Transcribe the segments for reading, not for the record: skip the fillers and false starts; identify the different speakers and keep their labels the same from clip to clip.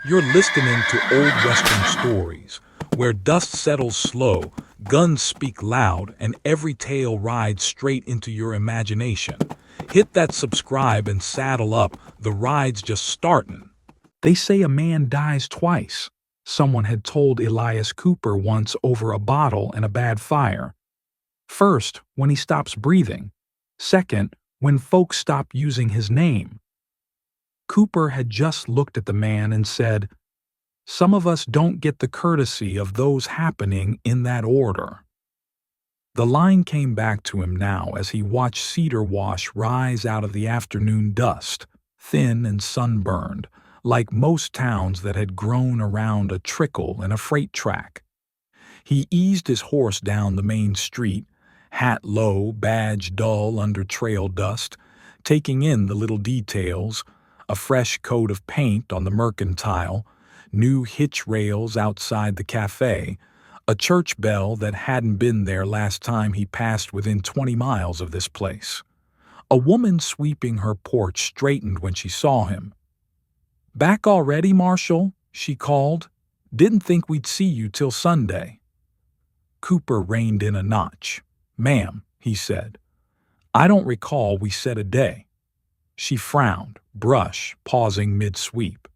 Speaker 1: You're listening to old Western stories, where dust settles slow, guns speak loud, and every tale rides straight into your imagination. Hit that subscribe and saddle up, the ride's just starting. They say a man dies twice. Someone had told Elias Cooper once over a bottle and a bad fire. First, when he stops breathing. Second, when folks stop using his name. Cooper had just looked at the man and said, "Some of us don't get the courtesy of those happening in that order." The line came back to him now as he watched Cedar Wash rise out of the afternoon dust, thin and sunburned, like most towns that had grown around a trickle in a freight track. He eased his horse down the main street, hat low, badge dull under trail dust, taking in the little details: a fresh coat of paint on the mercantile, new hitch rails outside the cafe, a church bell that hadn't been there last time he passed within 20 miles of this place. A woman sweeping her porch straightened when she saw him. "Back already, Marshal?" she called. "Didn't think we'd see you till Sunday." Cooper reined in a notch. "Ma'am," he said, "I don't recall we said a day." She frowned, brush pausing mid-sweep.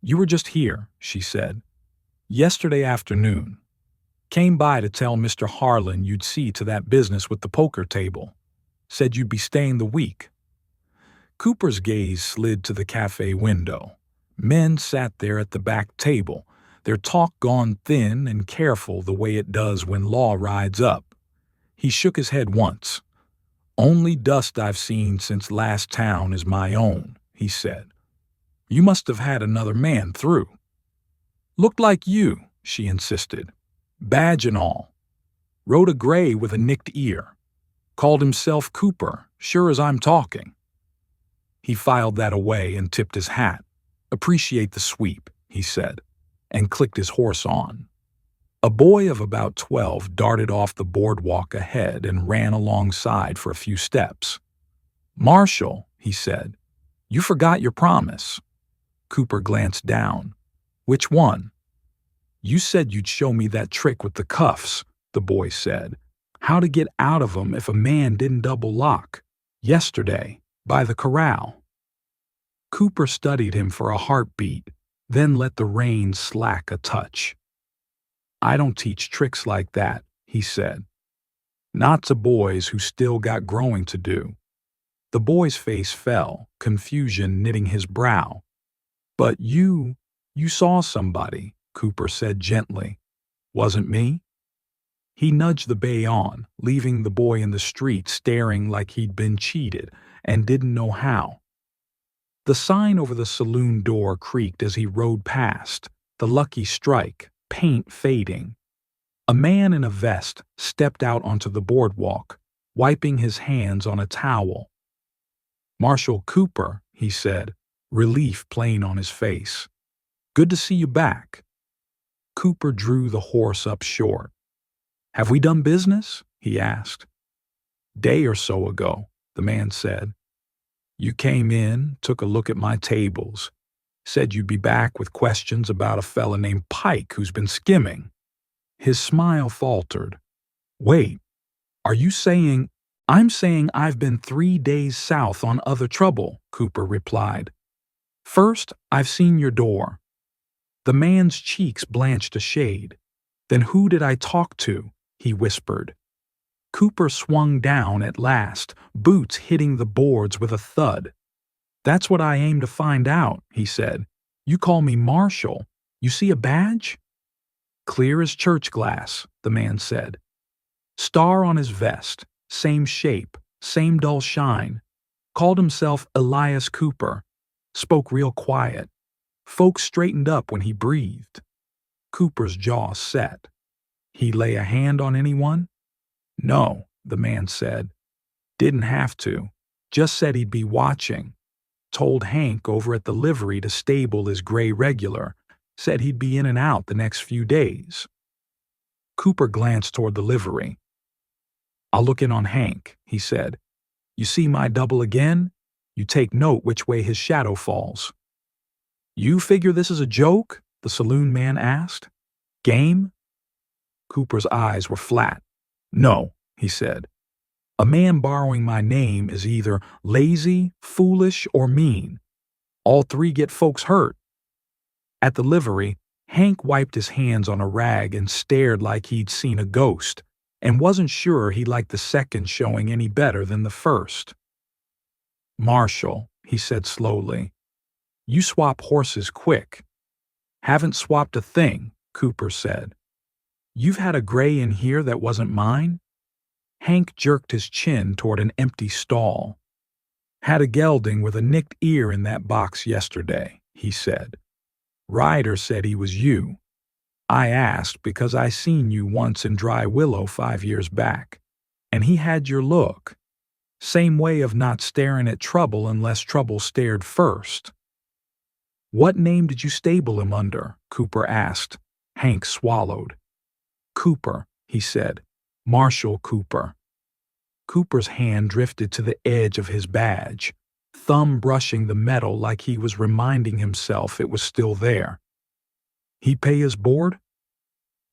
Speaker 1: "You were just here," she said. "Yesterday afternoon. Came by to tell Mr. Harlan you'd see to that business with the poker table. Said you'd be staying the week." Cooper's gaze slid to the cafe window. Men sat there at the back table, their talk gone thin and careful the way it does when law rides up. He shook his head once. "Only dust I've seen since last town is my own," he said. "You must have had another man through." "Looked like you," she insisted. "Badge and all. Rode a gray with a nicked ear. Called himself Cooper, sure as I'm talking." He filed that away and tipped his hat. "Appreciate the sweep," he said, and clicked his horse on. A boy of about 12 darted off the boardwalk ahead and ran alongside for a few steps. "Marshal," he said, "you forgot your promise." Cooper glanced down. "Which one?" "You said you'd show me that trick with the cuffs," the boy said. "How to get out of 'em if a man didn't double lock. Yesterday, by the corral." Cooper studied him for a heartbeat, then let the reins slack a touch. "I don't teach tricks like that," he said. "Not to boys who still got growing to do." The boy's face fell, confusion knitting his brow. "But you saw somebody," Cooper said gently. "Wasn't me?" He nudged the bay on, leaving the boy in the street staring like he'd been cheated and didn't know how. The sign over the saloon door creaked as he rode past, the lucky strike, paint fading. A man in a vest stepped out onto the boardwalk, wiping his hands on a towel. "Marshal Cooper," he said, relief plain on his face. "Good to see you back." Cooper drew the horse up short. "Have we done business?" he asked. "Day or so ago," the man said. "You came in, took a look at my tables. Said you'd be back with questions about a fella named Pike who's been skimming." His smile faltered. "Wait, are you saying—" "I'm saying I've been 3 days south on other trouble," Cooper replied. "First, I've seen your door." The man's cheeks blanched a shade. "Then who did I talk to?" he whispered. Cooper swung down at last, boots hitting the boards with a thud. "That's what I aim to find out," he said. "You call me Marshal. You see a badge?" "Clear as church glass," the man said. "Star on his vest, same shape, same dull shine. Called himself Elias Cooper. Spoke real quiet. Folks straightened up when he breathed." Cooper's jaw set. "He lay a hand on anyone?" "No," the man said. "Didn't have to. Just said he'd be watching. Told Hank over at the livery to stable his gray regular. Said he'd be in and out the next few days." Cooper glanced toward the livery. "I'll look in on Hank," he said. "You see my double again? You take note which way his shadow falls." "You figure this is a joke?" the saloon man asked. "Game?" Cooper's eyes were flat. "No," he said. "A man borrowing my name is either lazy, foolish, or mean. All three get folks hurt." At the livery, Hank wiped his hands on a rag and stared like he'd seen a ghost, and wasn't sure he liked the second showing any better than the first. "Marshal," he said slowly, "you swap horses quick." "Haven't swapped a thing," Cooper said. "You've had a gray in here that wasn't mine?" Hank jerked his chin toward an empty stall. "Had a gelding with a nicked ear in that box yesterday," he said. "Ryder said he was you. I asked because I seen you once in Dry Willow 5 years back, and he had your look. Same way of not staring at trouble unless trouble stared first." "What name did you stable him under?" Cooper asked. Hank swallowed. "Cooper," he said. "Marshal Cooper." Cooper's hand drifted to the edge of his badge, thumb brushing the metal like he was reminding himself it was still there. "He pay his board?"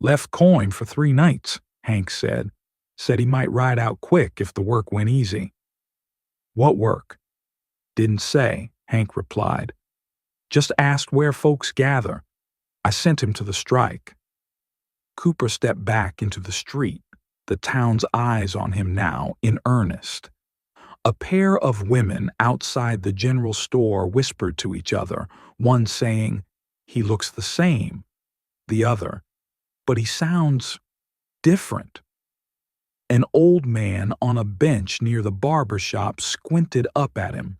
Speaker 1: "Left coin for 3 nights, Hank said. Said he might ride out quick if the work went easy." "What work?" "Didn't say," Hank replied. "Just asked where folks gather. I sent him to the strike." Cooper stepped back into the street, the town's eyes on him now, in earnest. A pair of women outside the general store whispered to each other, one saying, "He looks the same," the other, "But he sounds different." An old man on a bench near the barber shop squinted up at him.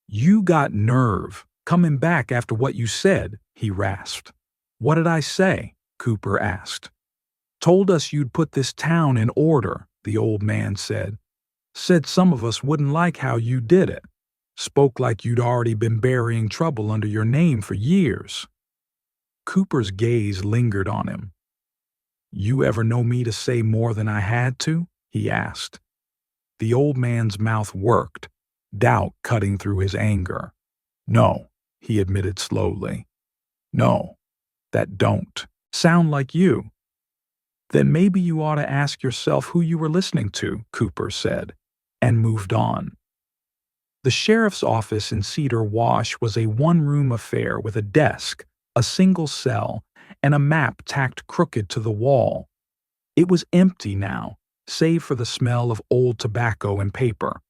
Speaker 1: "You got nerve, coming back after what you said," he rasped. "What did I say?" Cooper asked. "Told us you'd put this town in order," the old man said. "Said some of us wouldn't like how you did it. Spoke like you'd already been burying trouble under your name for years." Cooper's gaze lingered on him. "You ever know me to say more than I had to?" he asked. The old man's mouth worked, doubt cutting through his anger. "No," he admitted slowly. "No, that don't sound like you." "Then maybe you ought to ask yourself who you were listening to," Cooper said, and moved on. The sheriff's office in Cedar Wash was a one-room affair with a desk, a single cell, and a map tacked crooked to the wall. It was empty now, save for the smell of old tobacco and paper.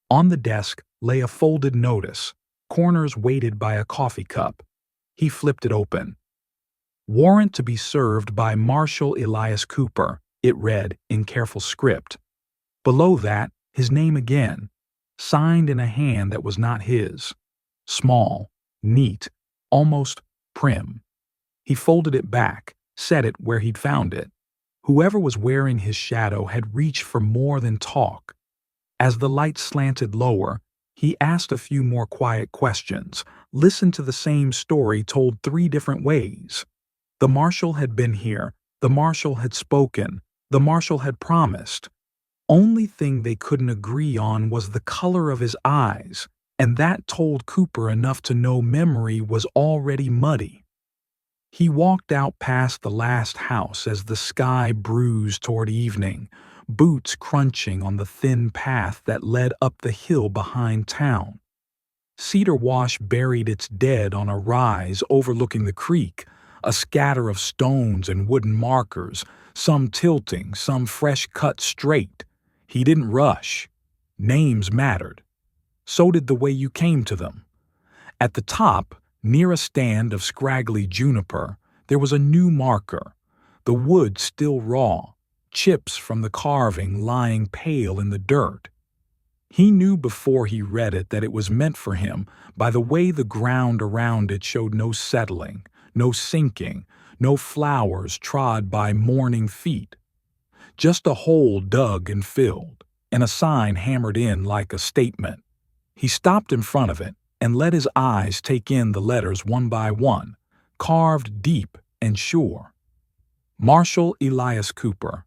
Speaker 1: On the desk lay a folded notice, corners weighted by a coffee cup. He flipped it open. "Warrant to be served by Marshal Elias Cooper," it read in careful script. Below that, his name again, signed in a hand that was not his. Small, neat, almost prim. He folded it back, set it where he'd found it. Whoever was wearing his shadow had reached for more than talk. As the light slanted lower, he asked a few more quiet questions, listened to the same story told 3 different ways. The marshal had been here, the marshal had spoken, the marshal had promised. Only thing they couldn't agree on was the color of his eyes, and that told Cooper enough to know memory was already muddy. He walked out past the last house as the sky bruised toward evening, boots crunching on the thin path that led up the hill behind town. Cedar Wash buried its dead on a rise overlooking the creek, a scatter of stones and wooden markers, some tilting, some fresh cut straight. He didn't rush. Names mattered. So did the way you came to them. At the top, near a stand of scraggly juniper, there was a new marker, the wood still raw, chips from the carving lying pale in the dirt. He knew before he read it that it was meant for him by the way the ground around it showed no settling, no sinking, no flowers trod by mourning feet. Just a hole dug and filled, and a sign hammered in like a statement. He stopped in front of it and let his eyes take in the letters one by one, carved deep and sure. Marshal Elias Cooper.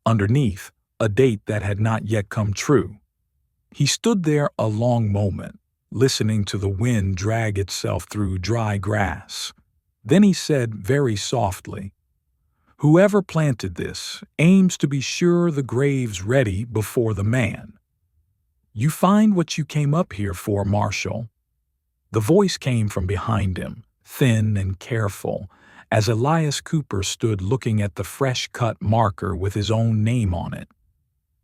Speaker 1: Underneath, a date that had not yet come true. He stood there a long moment, listening to the wind drag itself through dry grass. Then he said very softly, "Whoever planted this aims to be sure the grave's ready before the man. You find what you came up here for, Marshal." The voice came from behind him, thin and careful, as Elias Cooper stood looking at the fresh-cut marker with his own name on it.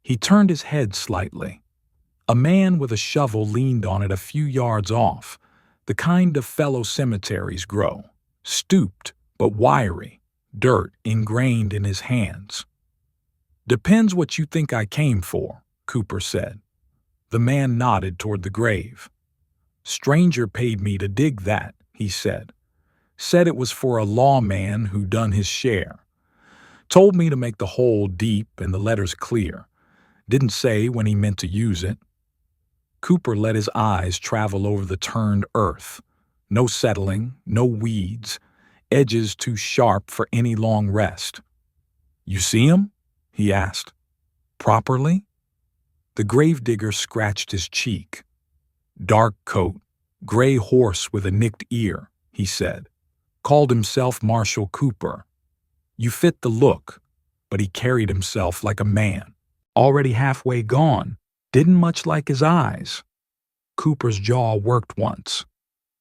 Speaker 1: He turned his head slightly. A man with a shovel leaned on it a few yards off, the kind of fellow cemeteries grow, stooped but wiry, dirt ingrained in his hands. "Depends what you think I came for," Cooper said. The man nodded toward the grave. "Stranger paid me to dig that," he said. "Said it was for a lawman who done his share. Told me to make the hole deep and the letters clear. Didn't say when he meant to use it." Cooper let his eyes travel over the turned earth. No settling, no weeds, edges too sharp for any long rest. "You see 'em?" he asked. "Properly?" The gravedigger scratched his cheek. "Dark coat, gray horse with a nicked ear," he said. "Called himself Marshal Cooper. You fit the look, but he carried himself like a man. Already halfway gone, didn't much like his eyes." Cooper's jaw worked once.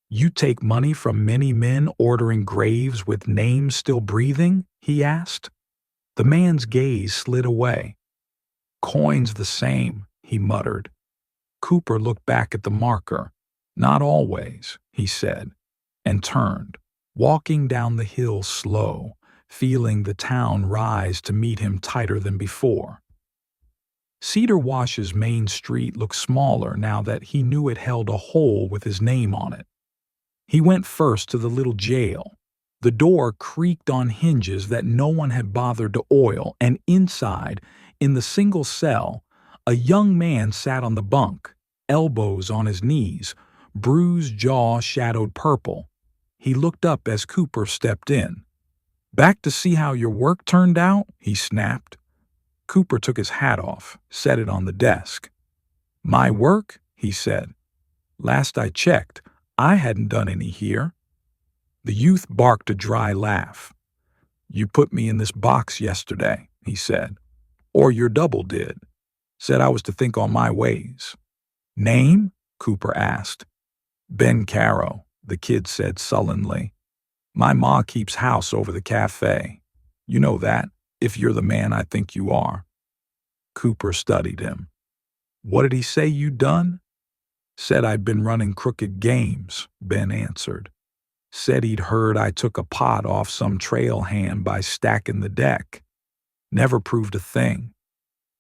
Speaker 1: "You take money from many men ordering graves with names still breathing?" he asked. The man's gaze slid away. "Coin's the same," he muttered. Cooper looked back at the marker. "Not always," he said, and turned, walking down the hill slow, feeling the town rise to meet him tighter than before. Cedar Wash's main street looked smaller now that he knew it held a hole with his name on it. He went first to the little jail. The door creaked on hinges that no one had bothered to oil, and inside, in the single cell, a young man sat on the bunk, elbows on his knees, bruised jaw shadowed purple. He looked up as Cooper stepped in. "Back to see how your work turned out?" he snapped. Cooper took his hat off, set it on the desk. "My work?" he said. "Last I checked, I hadn't done any here." The youth barked a dry laugh. "You put me in this box yesterday," he said. "Or your double did. Said I was to think on my ways." "Name?" Cooper asked. "Ben Caro," the kid said sullenly. "My ma keeps house over the cafe. You know that, if you're the man I think you are." Cooper studied him. "What did he say you'd done?" "Said I'd been running crooked games," Ben answered. "Said he'd heard I took a pot off some trail hand by stacking the deck. Never proved a thing.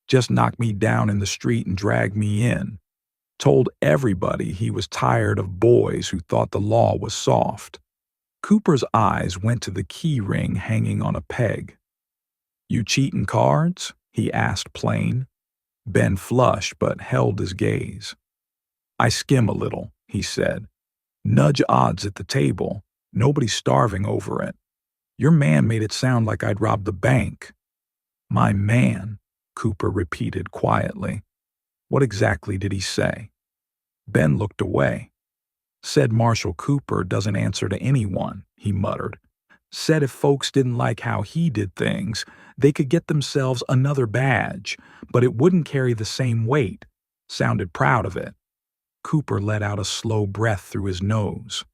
Speaker 1: Just knocked me down in the street and dragged me in. Told everybody he was tired of boys who thought the law was soft." Cooper's eyes went to the key ring hanging on a peg. "You cheatin' cards?" he asked plain. Ben flushed but held his gaze. "I skim a little," he said. "Nudge odds at the table. Nobody's starving over it. Your man made it sound like I'd robbed the bank." "My man," Cooper repeated quietly. "What exactly did he say?" Ben looked away. "Said Marshal Cooper doesn't answer to anyone," he muttered. "Said if folks didn't like how he did things, they could get themselves another badge, but it wouldn't carry the same weight. Sounded proud of it." Cooper let out a slow breath through his nose.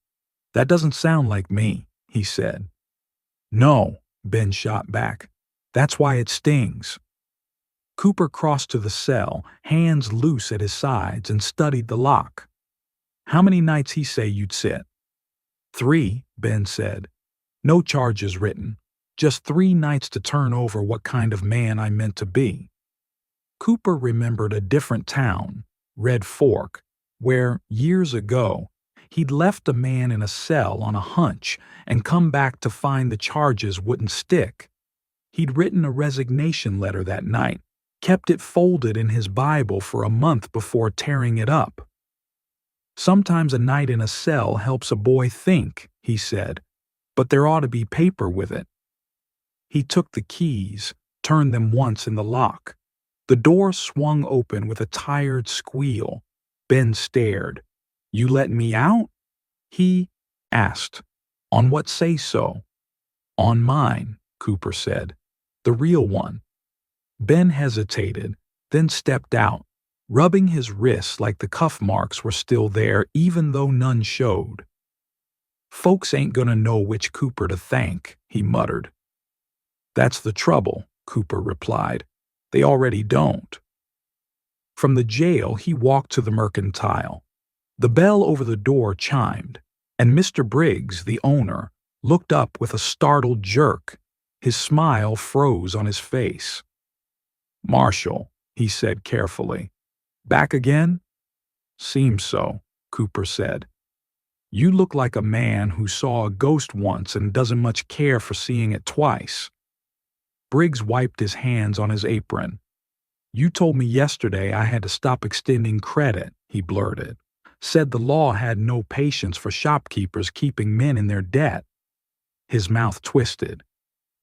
Speaker 1: "That doesn't sound like me," he said. "No," Ben shot back. "That's why it stings." Cooper crossed to the cell, hands loose at his sides, and studied the lock. "How many nights he say you'd sit?" "3," Ben said. "No charges written. Just 3 nights to turn over what kind of man I meant to be." Cooper remembered a different town, Red Fork, where, years ago, he'd left a man in a cell on a hunch and come back to find the charges wouldn't stick. He'd written a resignation letter that night, kept it folded in his Bible for a month before tearing it up. "Sometimes a night in a cell helps a boy think," he said, "but there ought to be paper with it." He took the keys, turned them once in the lock. The door swung open with a tired squeal. Ben stared. You letting me out? He asked. On what say-so? On mine, Cooper said. The real one. Ben hesitated, then stepped out, rubbing his wrists like the cuff marks were still there even though none showed. Folks ain't gonna know which Cooper to thank, he muttered. That's the trouble, Cooper replied. They already don't. From the jail, he walked to the mercantile. The bell over the door chimed, and Mr. Briggs, the owner, looked up with a startled jerk. His smile froze on his face. Marshal, he said carefully. Back again? Seems so, Cooper said. You look like a man who saw a ghost once and doesn't much care for seeing it twice. Briggs wiped his hands on his apron. You told me yesterday I had to stop extending credit, he blurted. Said the law had no patience for shopkeepers keeping men in their debt. His mouth twisted.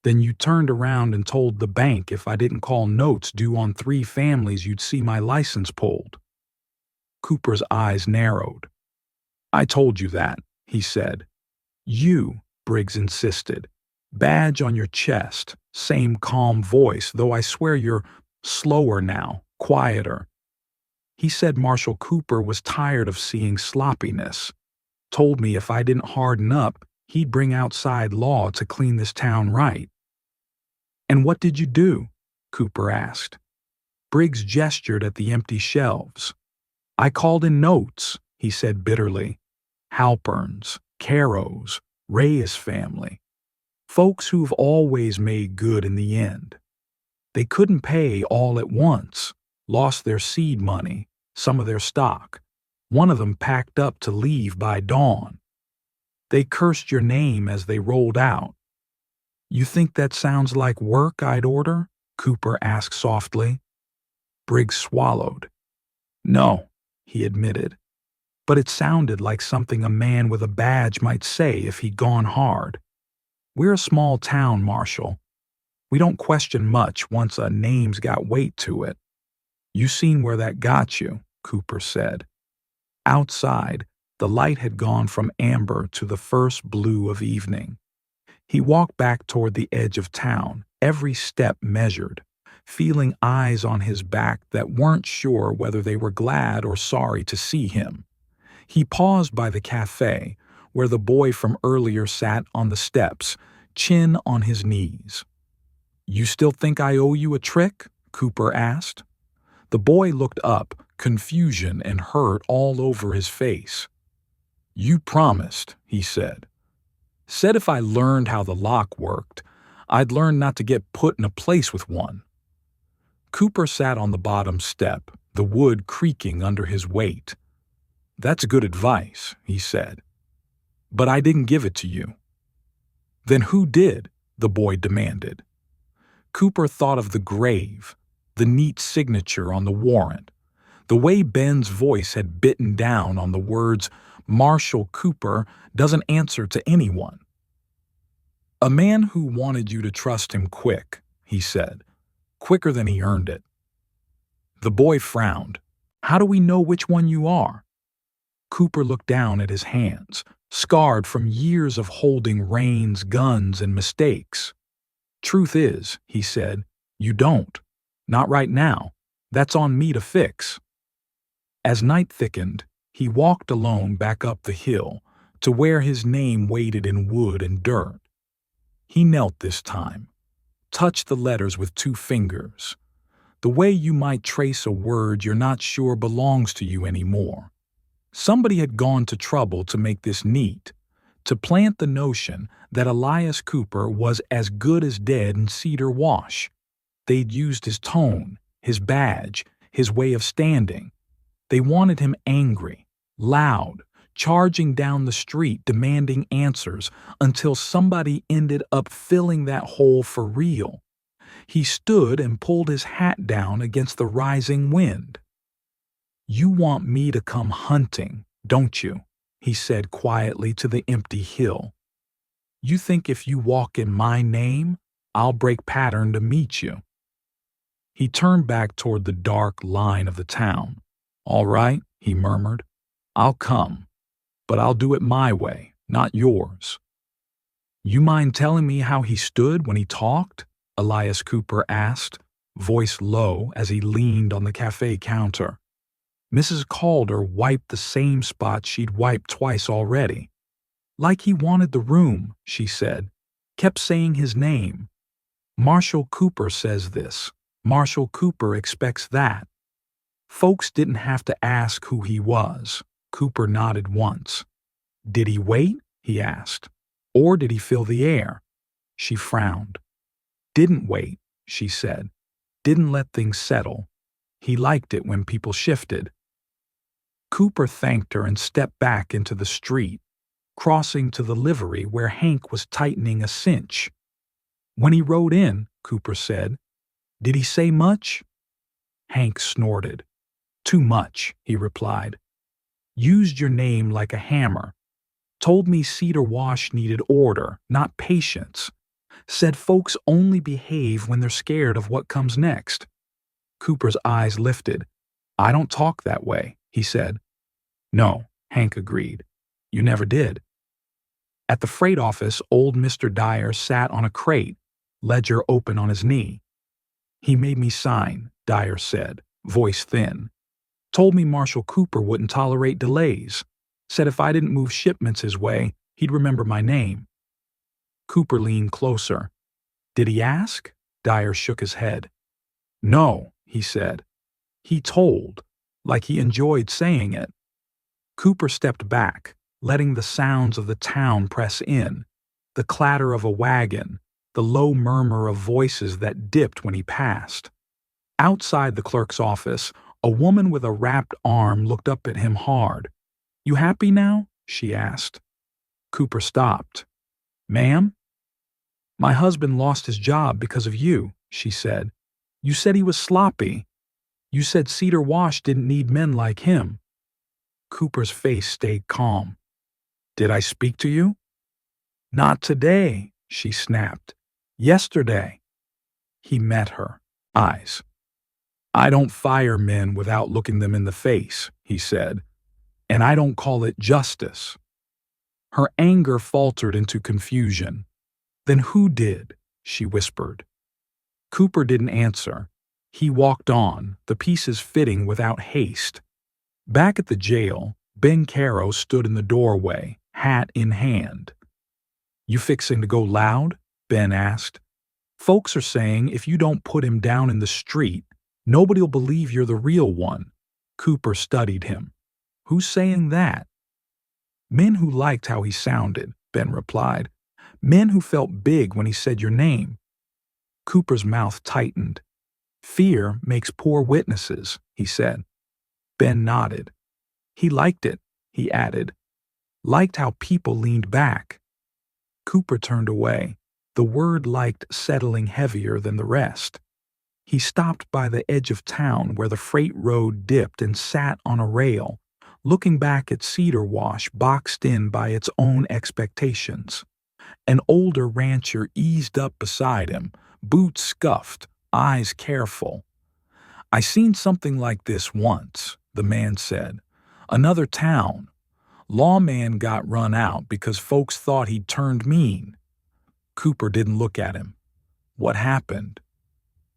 Speaker 1: Then you turned around and told the bank if I didn't call notes due on 3 families you'd see my license pulled. Cooper's eyes narrowed. I told you that, he said. You, Briggs insisted. Badge on your chest, same calm voice, though I swear you're slower now, quieter. He said Marshal Cooper was tired of seeing sloppiness. Told me if I didn't harden up, he'd bring outside law to clean this town right. And what did you do? Cooper asked. Briggs gestured at the empty shelves. I called in notes, he said bitterly. Halperns, Carows, Reyes family. Folks who've always made good in the end. They couldn't pay all at once, lost their seed money, some of their stock. One of them packed up to leave by dawn. They cursed your name as they rolled out. You think that sounds like work I'd order? Cooper asked softly. Briggs swallowed. No, he admitted. But it sounded like something a man with a badge might say if he'd gone hard. We're a small town, Marshal. We don't question much once a name's got weight to it. You seen where that got you, Cooper said. Outside, the light had gone from amber to the first blue of evening. He walked back toward the edge of town, every step measured, feeling eyes on his back that weren't sure whether they were glad or sorry to see him. He paused by the cafe, where the boy from earlier sat on the steps, chin on his knees. You still think I owe you a trick? Cooper asked. The boy looked up, confusion and hurt all over his face. You promised, he said. Said if I learned how the lock worked, I'd learn not to get put in a place with one. Cooper sat on the bottom step, the wood creaking under his weight. That's good advice, he said. But I didn't give it to you. Then who did? The boy demanded. Cooper thought of the grave, the neat signature on the warrant, the way Ben's voice had bitten down on the words, Marshal Cooper doesn't answer to anyone. A man who wanted you to trust him quick, he said, quicker than he earned it. The boy frowned. How do we know which one you are? Cooper looked down at his hands, scarred from years of holding reins, guns, and mistakes. Truth is, he said, you don't. Not right now. That's on me to fix. As night thickened, he walked alone back up the hill to where his name waited in wood and dirt. He knelt this time, touched the letters with 2 fingers, the way you might trace a word you're not sure belongs to you anymore. Somebody had gone to trouble to make this neat, to plant the notion that Elias Cooper was as good as dead in Cedar Wash. They'd used his tone, his badge, his way of standing. They wanted him angry, loud, charging down the street demanding answers until somebody ended up filling that hole for real. He stood and pulled his hat down against the rising wind. You want me to come hunting, don't you? He said quietly to the empty hill. You think if you walk in my name, I'll break pattern to meet you. He turned back toward the dark line of the town. All right, he murmured. I'll come, but I'll do it my way, not yours." "You mind telling me how he stood when he talked?" Elias Cooper asked, voice low as he leaned on the cafe counter. Mrs. Calder wiped the same spot she'd wiped twice already. "Like he wanted the room," she said. "Kept saying his name. Marshal Cooper says this. Marshal Cooper expects that." Folks didn't have to ask who he was. Cooper nodded once. "Did he wait?" he asked. "Or did he fill the air?" She frowned. "Didn't wait," she said. "Didn't let things settle. He liked it when people shifted." Cooper thanked her and stepped back into the street, crossing to the livery where Hank was tightening a cinch. "When he rode in," Cooper said, "did he say much?" Hank snorted. "Too much," he replied. "Used your name like a hammer. Told me Cedar Wash needed order, not patience. Said folks only behave when they're scared of what comes next." Cooper's eyes lifted. "I don't talk that way," he said. "No," Hank agreed. "You never did." At the freight office, old Mr. Dyer sat on a crate, ledger open on his knee. "He made me sign," Dyer said, voice thin. "Told me Marshal Cooper wouldn't tolerate delays. Said if I didn't move shipments his way, he'd remember my name." Cooper leaned closer. "Did he ask?" Dyer shook his head. "No," he said. "He told, like he enjoyed saying it." Cooper stepped back, letting the sounds of the town press in, the clatter of a wagon, the low murmur of voices that dipped when he passed. Outside the clerk's office, a woman with a wrapped arm looked up at him hard. "You happy now?" she asked. Cooper stopped. "Ma'am?" "My husband lost his job because of you," she said. "You said he was sloppy. You said Cedar Wash didn't need men like him." Cooper's face stayed calm. "Did I speak to you?" "Not today," she snapped. "Yesterday." He met her eyes. "I don't fire men without looking them in the face," he said. "And I don't call it justice." Her anger faltered into confusion. "Then who did?" she whispered. Cooper didn't answer. He walked on, the pieces fitting without haste. Back at the jail, Ben Caro stood in the doorway, hat in hand. "You fixing to go loud?" Ben asked. "Folks are saying if you don't put him down in the street, nobody'll believe you're the real one." Cooper studied him. "Who's saying that?" "Men who liked how he sounded," Ben replied. "Men who felt big when he said your name." Cooper's mouth tightened. "Fear makes poor witnesses," he said. Ben nodded. "He liked it," he added. "Liked how people leaned back." Cooper turned away, the word liked settling heavier than the rest. He stopped by the edge of town where the freight road dipped and sat on a rail, looking back at Cedar Wash boxed in by its own expectations. An older rancher eased up beside him, boots scuffed, eyes careful. "I seen something like this once," the man said. "Another town. Lawman got run out because folks thought he'd turned mean." Cooper didn't look at him. "What happened?"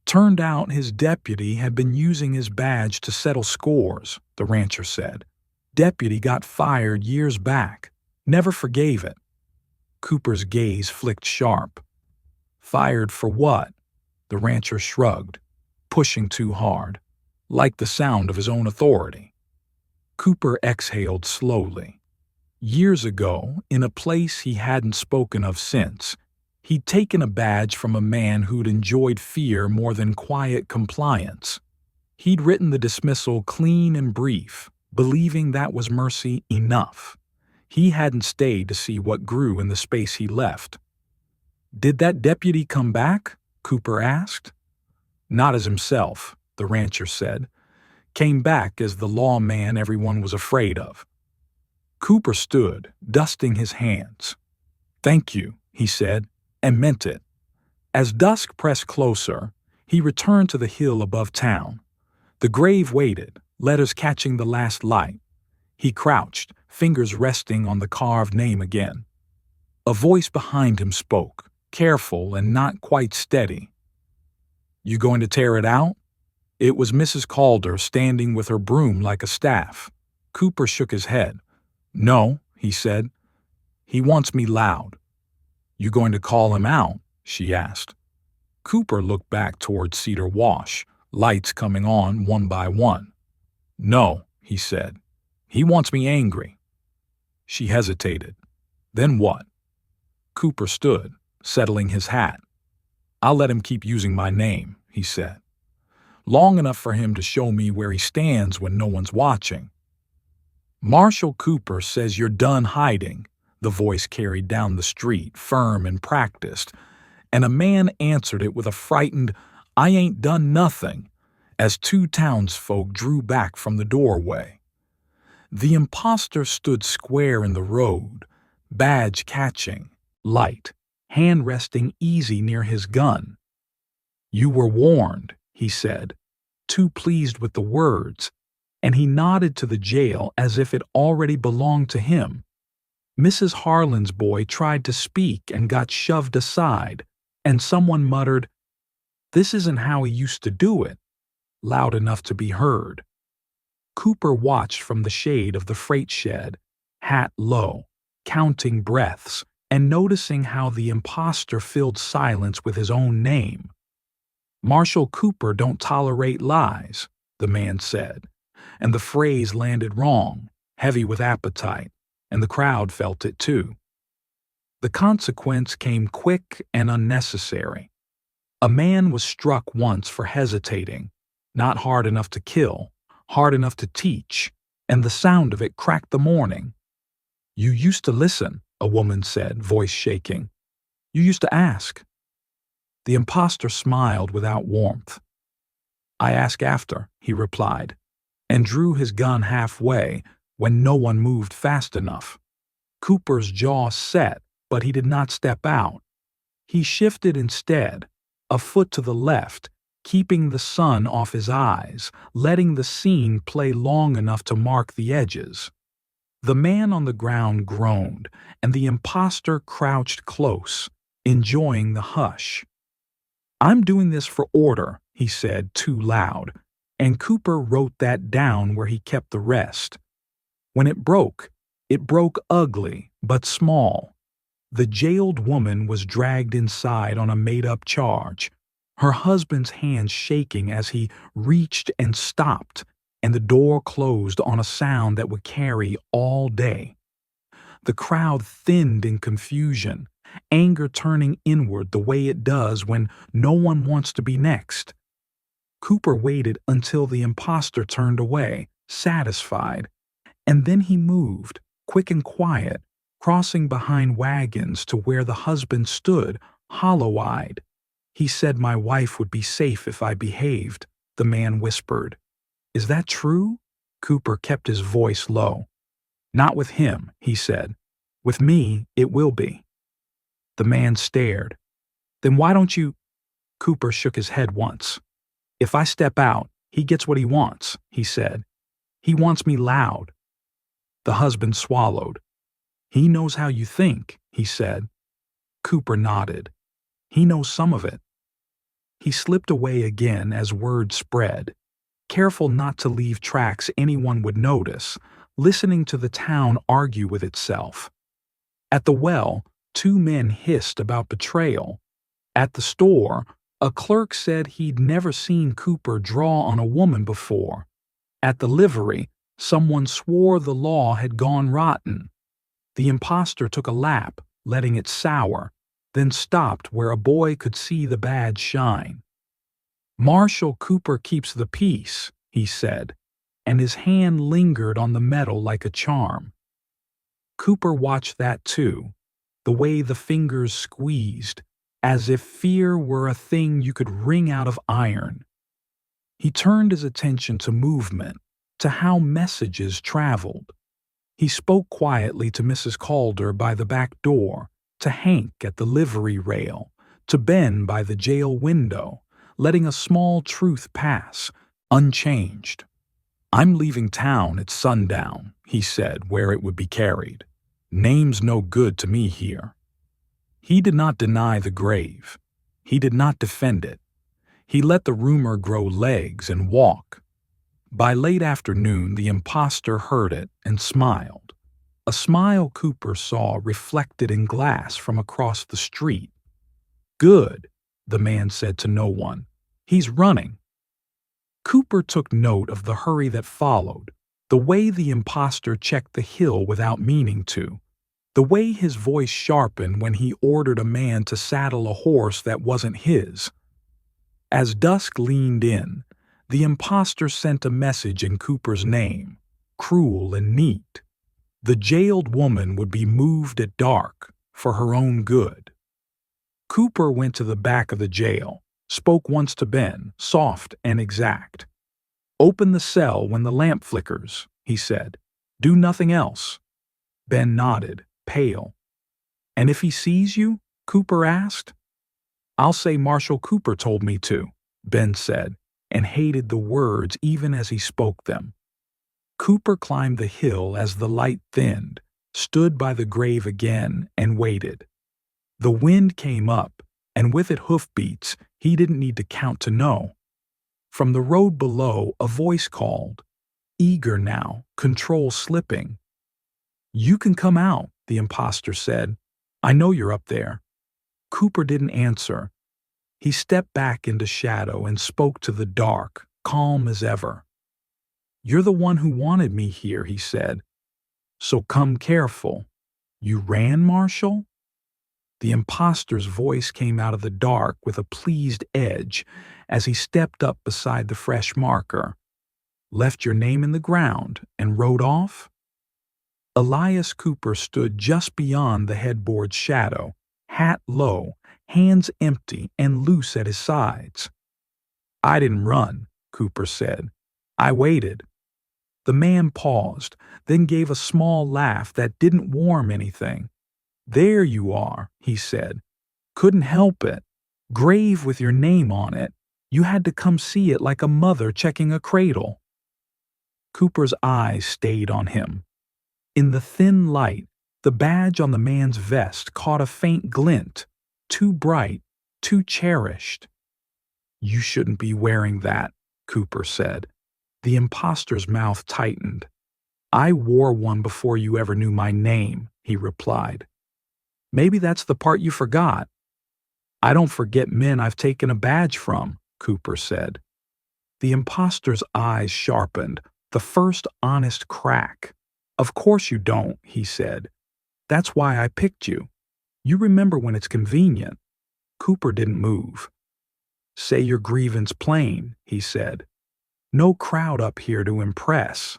Speaker 1: "Turned out his deputy had been using his badge to settle scores," the rancher said. "Deputy got fired years back. Never forgave it." Cooper's gaze flicked sharp. "Fired for what?" The rancher shrugged. "Pushing too hard. Liked the sound of his own authority." Cooper exhaled slowly. Years ago, in a place he hadn't spoken of since, he'd taken a badge from a man who'd enjoyed fear more than quiet compliance. He'd written the dismissal clean and brief, believing that was mercy enough. He hadn't stayed to see what grew in the space he left. "Did that deputy come back?" Cooper asked. "Not as himself," the rancher said. "Came back as the lawman everyone was afraid of." Cooper stood, dusting his hands. "Thank you," he said, and meant it. As dusk pressed closer, he returned to the hill above town. The grave waited, letters catching the last light. He crouched, fingers resting on the carved name again. A voice behind him spoke, careful and not quite steady. "You going to tear it out?" It was Mrs. Calder standing with her broom like a staff. Cooper shook his head. "No," he said. "He wants me loud." "You going to call him out?" she asked. Cooper looked back toward Cedar Wash, lights coming on one by one. "No," he said. "He wants me angry." She hesitated. "Then what?" Cooper stood, settling his hat. "I'll let him keep using my name," he said. "Long enough for him to show me where he stands when no one's watching." "Marshal Cooper says you're done hiding," the voice carried down the street, firm and practiced, and a man answered it with a frightened, "I ain't done nothing," as two townsfolk drew back from the doorway. The impostor stood square in the road, badge catching, light, hand resting easy near his gun. "You were warned," he said, too pleased with the words, and he nodded to the jail as if it already belonged to him. Mrs. Harlan's boy tried to speak and got shoved aside, and someone muttered, "This isn't how he used to do it," loud enough to be heard. Cooper watched from the shade of the freight shed, hat low, counting breaths, and noticing how the impostor filled silence with his own name. "Marshal Cooper don't tolerate lies," the man said, and the phrase landed wrong, heavy with appetite, and the crowd felt it too. The consequence came quick and unnecessary. A man was struck once for hesitating, not hard enough to kill, hard enough to teach, and the sound of it cracked the morning. "You used to listen," a woman said, voice shaking. "You used to ask." The impostor smiled without warmth. "I ask after," he replied, and drew his gun halfway when no one moved fast enough. Cooper's jaw set, but he did not step out. He shifted instead, a foot to the left, keeping the sun off his eyes, letting the scene play long enough to mark the edges. The man on the ground groaned, and the impostor crouched close, enjoying the hush. "I'm doing this for order," he said too loud, and Cooper wrote that down where he kept the rest. When it broke ugly, but small. The jailed woman was dragged inside on a made-up charge, her husband's hands shaking as he reached and stopped, and the door closed on a sound that would carry all day. The crowd thinned in confusion, anger turning inward the way it does when no one wants to be next. Cooper waited until the impostor turned away, satisfied, and then he moved, quick and quiet, crossing behind wagons to where the husband stood, hollow-eyed. "He said my wife would be safe if I behaved," the man whispered. "Is that true?" Cooper kept his voice low. "Not with him," he said. "With me, it will be." The man stared. "Then why don't you—" Cooper shook his head once. "If I step out, he gets what he wants," he said. "He wants me loud." The husband swallowed. "He knows how you think," he said. Cooper nodded. "He knows some of it." He slipped away again as word spread, careful not to leave tracks anyone would notice, listening to the town argue with itself. At the well, two men hissed about betrayal. At the store, a clerk said he'd never seen Cooper draw on a woman before. At the livery, someone swore the law had gone rotten. The impostor took a lap, letting it sour, then stopped where a boy could see the badge shine. "Marshal Cooper keeps the peace," he said, and his hand lingered on the metal like a charm. Cooper watched that too, the way the fingers squeezed, as if fear were a thing you could wring out of iron. He turned his attention to movement, to how messages traveled. He spoke quietly to Mrs. Calder by the back door, to Hank at the livery rail, to Ben by the jail window, letting a small truth pass, unchanged. "I'm leaving town at sundown," he said, where it would be carried. Name's no good to me here. He did not deny the grave. He did not defend it. He let the rumor grow legs and walk. By late afternoon, the impostor heard it and smiled. A smile Cooper saw reflected in glass from across the street. Good, the man said to no one. He's running. Cooper took note of the hurry that followed, the way the impostor checked the hill without meaning to, the way his voice sharpened when he ordered a man to saddle a horse that wasn't his. As dusk leaned in, the impostor sent a message in Cooper's name, cruel and neat. The jailed woman would be moved at dark for her own good. Cooper went to the back of the jail, spoke once to Ben, soft and exact. Open the cell when the lamp flickers, he said. Do nothing else. Ben nodded, pale. And if he sees you? Cooper asked. I'll say Marshal Cooper told me to, Ben said, and hated the words even as he spoke them. Cooper climbed the hill as the light thinned, stood by the grave again, and waited. The wind came up, and with it hoofbeats he didn't need to count to know. From the road below, a voice called, eager now, control slipping. You can come out, the impostor said. I know you're up there. Cooper didn't answer. He stepped back into shadow and spoke to the dark, calm as ever. You're the one who wanted me here, he said. So come careful. You ran, Marshal? The impostor's voice came out of the dark with a pleased edge as he stepped up beside the fresh marker. Left your name in the ground and rode off? Elias Cooper stood just beyond the headboard's shadow, hat low, hands empty and loose at his sides. I didn't run, Cooper said. I waited. The man paused, then gave a small laugh that didn't warm anything. There you are, he said. Couldn't help it. Grave with your name on it. You had to come see it like a mother checking a cradle. Cooper's eyes stayed on him. In the thin light, the badge on the man's vest caught a faint glint, too bright, too cherished. You shouldn't be wearing that, Cooper said. The impostor's mouth tightened. I wore one before you ever knew my name, he replied. Maybe that's the part you forgot. I don't forget men I've taken a badge from, Cooper said. The impostor's eyes sharpened, the first honest crack. Of course you don't, he said. That's why I picked you. You remember when it's convenient. Cooper didn't move. Say your grievance plain, he said. No crowd up here to impress.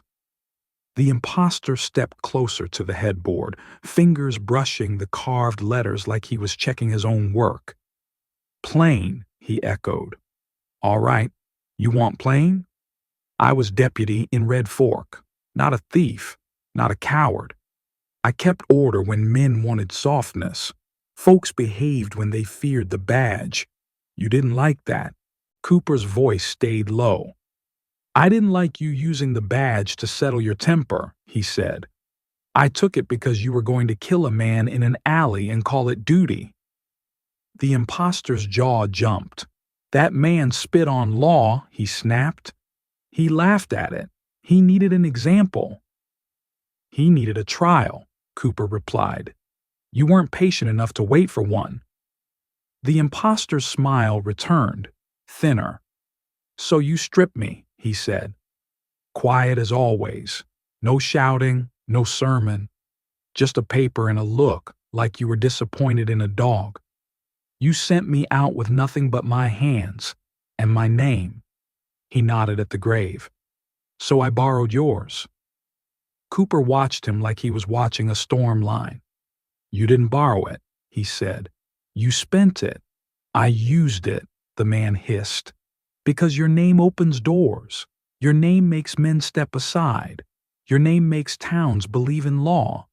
Speaker 1: The impostor stepped closer to the headboard, fingers brushing the carved letters like he was checking his own work. Plain, he echoed. All right, you want plain? I was deputy in Red Fork, not a thief, not a coward. I kept order when men wanted softness. Folks behaved when they feared the badge. You didn't like that. Cooper's voice stayed low. I didn't like you using the badge to settle your temper, he said. I took it because you were going to kill a man in an alley and call it duty. The impostor's jaw jumped. That man spit on law, he snapped. He laughed at it. He needed an example. He needed a trial, Cooper replied. You weren't patient enough to wait for one. The impostor's smile returned, thinner. So you stripped me, he said. Quiet as always. No shouting, no sermon. Just a paper and a look like you were disappointed in a dog. You sent me out with nothing but my hands and my name. He nodded at the grave. So I borrowed yours. Cooper watched him like he was watching a storm line. You didn't borrow it, he said. You spent it. I used it, the man hissed. Because your name opens doors. Your name makes men step aside. Your name makes towns believe in law.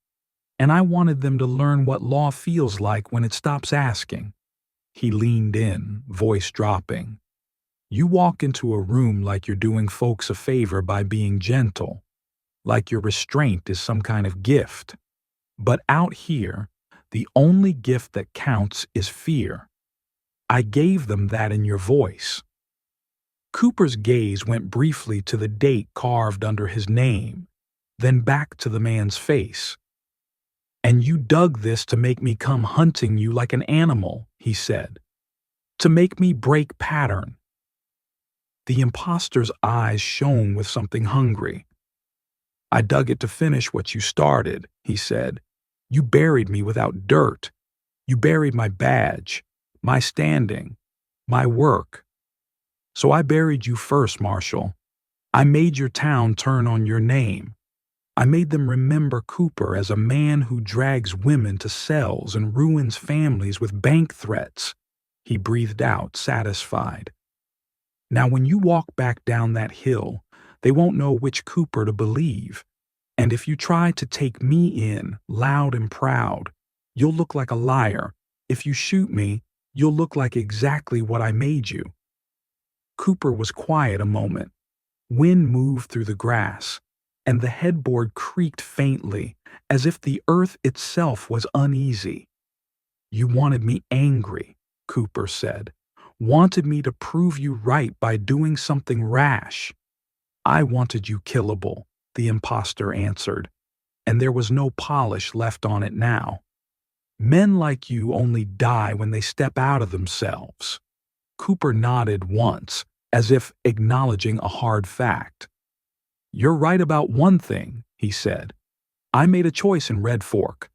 Speaker 1: And I wanted them to learn what law feels like when it stops asking. He leaned in, voice dropping. You walk into a room like you're doing folks a favor by being gentle. like your restraint is some kind of gift. But out here, the only gift that counts is fear. I gave them that in your voice." Cooper's gaze went briefly to the date carved under his name, then back to the man's face. "And you dug this to make me come hunting you like an animal," he said. "To make me break pattern." The impostor's eyes shone with something hungry. "I dug it to finish what you started," he said. "You buried me without dirt. You buried my badge, my standing, my work. So I buried you first, Marshal. I made your town turn on your name. I made them remember Cooper as a man who drags women to cells and ruins families with bank threats." He breathed out, satisfied. "Now when you walk back down that hill, they won't know which Cooper to believe. And if you try to take me in, loud and proud, you'll look like a liar. If you shoot me, you'll look like exactly what I made you." Cooper was quiet a moment. Wind moved through the grass, and the headboard creaked faintly, as if the earth itself was uneasy. "You wanted me angry," Cooper said. "Wanted me to prove you right by doing something rash." "I wanted you killable," the impostor answered, and there was no polish left on it now. "Men like you only die when they step out of themselves." Cooper nodded once, as if acknowledging a hard fact. "You're right about one thing," he said. "I made a choice in Red Fork.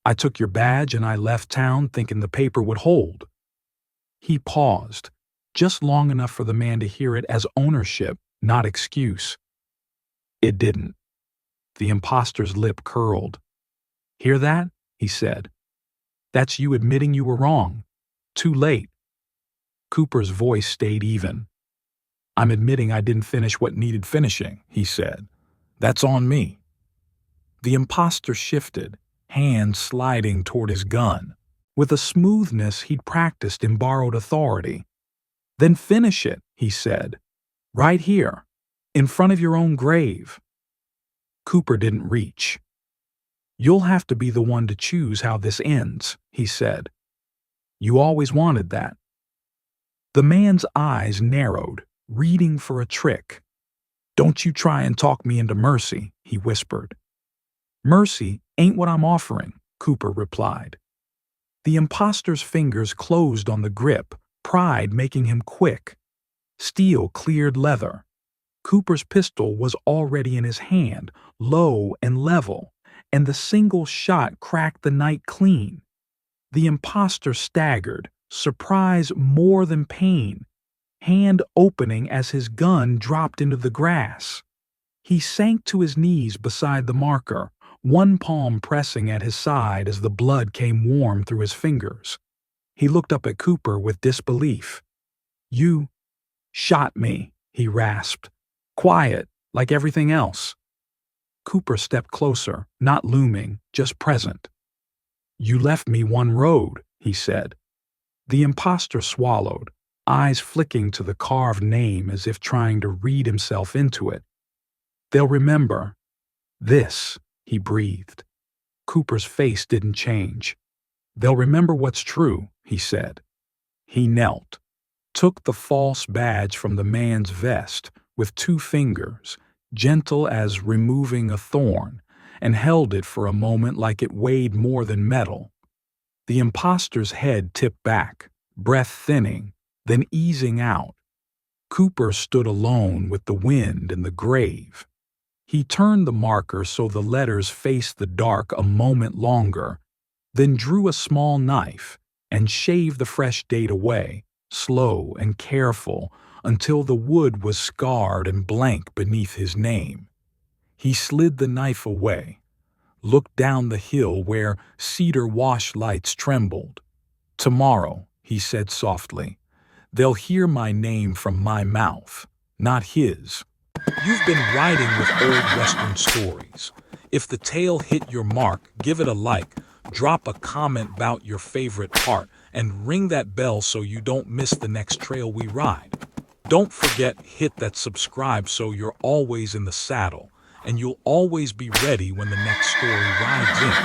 Speaker 1: I took your badge and I left town thinking the paper would hold." He paused, just long enough for the man to hear it as ownership, not excuse. "It didn't." The impostor's lip curled. "Hear that?" he said. "That's you admitting you were wrong. Too late." Cooper's voice stayed even. "I'm admitting I didn't finish what needed finishing," he said. "That's on me." The impostor shifted, hands sliding toward his gun, with a smoothness he'd practiced in borrowed authority. "Then finish it," he said. "Right here, in front of your own grave." Cooper didn't reach. "You'll have to be the one to choose how this ends," he said. "You always wanted that." The man's eyes narrowed, reading for a trick. "Don't you try and talk me into mercy," he whispered. "Mercy ain't what I'm offering," Cooper replied. The impostor's fingers closed on the grip, pride making him quick. Steel cleared leather. Cooper's pistol was already in his hand, low and level, and the single shot cracked the night clean. The impostor staggered, surprise more than pain, hand opening as his gun dropped into the grass. He sank to his knees beside the marker, one palm pressing at his side as the blood came warm through his fingers. He looked up at Cooper with disbelief. "You shot me," he rasped. "Quiet, like everything else." Cooper stepped closer, not looming, just present. "You left me one road," he said. The impostor swallowed, eyes flicking to the carved name as if trying to read himself into it. "They'll remember this," he breathed. Cooper's face didn't change. "They'll remember what's true," he said. He knelt, took the false badge from the man's vest with 2 fingers, gentle as removing a thorn, and held it for a moment like it weighed more than metal. The impostor's head tipped back, breath thinning, then easing out. Cooper stood alone with the wind and the grave. He turned the marker so the letters faced the dark a moment longer, then drew a small knife and shaved the fresh date away, slow and careful, until the wood was scarred and blank beneath his name. He slid the knife away, looked down the hill where Cedar Wash lights trembled. "Tomorrow," he said softly, "they'll hear my name from my mouth, not his." You've been riding with old Western stories. If the tale hit your mark, give it a like, drop a comment about your favorite part, and ring that bell so you don't miss the next trail we ride. Don't forget, hit that subscribe so you're always in the saddle. and you'll always be ready when the next story rides in.